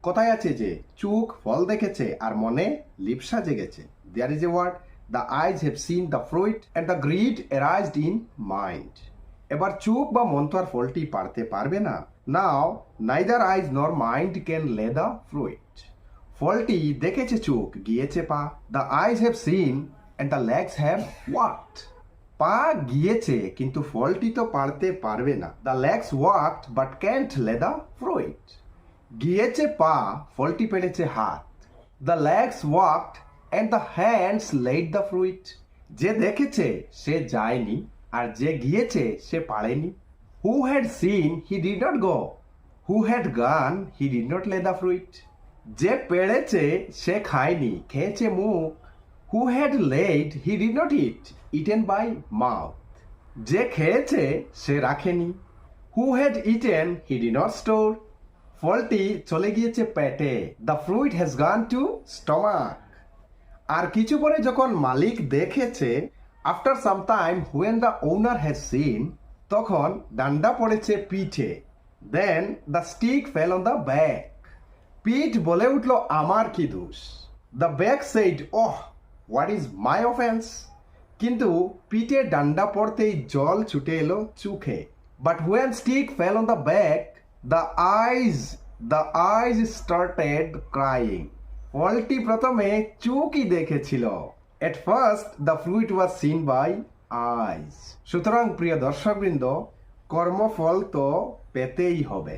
কথায় আছে যে চোখ ফল দেখেছে আর মনে লিপ্সা জেগেছে। There is a word, the eyes have seen the fruit and the greed arised in mind. এবার চোখ বা মন তো আর ফলটি পারতে পারবে না। নাও neither eyes nor mind can lay the fruit. ফলটি দেখেছে চোখ, গিয়েছে পা। The eyes have seen and the legs have walked. পা গিয়েছে কিন্তু ফলটি তো পারতে পারবে না। The legs walked but can't lay the fruit. গিয়েছে পা, ফলটি পেড়েছে হাত। The legs walked and the hands laid the fruit. যে দেখেছে সে যায়নি, আর যে গিয়েছে সে পারেনি। Who had seen he did not go, who had gone he did not lay the fruit. যে পেড়েছে সে খায়নি, খেয়েছে মুখ। Who had laid he did not eat, eaten by mouth. যে খেয়েছে সে রাখেনি। Who had eaten he did not store. ফলটি চলে গিয়েছে পেটে। The fruit has gone to stomach. আর কিছু পরে যখন মালিক দেখেছে, after some time when the owner has seen, তখন ডান্ডা পড়েছে পিঠে। Then the stick fell on the back. পিঠ বলে উঠল আমার কি দোষ। The back said oh what is my offence. কিন্তু পিঠে ডান্ডা পড়তেই জল ছুটে এলো চোখে। But when stick fell on the back, the eyes started crying. ফলটি প্রথমে চোখই দেখেছিল। At first the fruit was seen by eyes. সুতরাং প্রিয় দর্শকবৃন্দ, কর্মফল তো পেতেই হবে।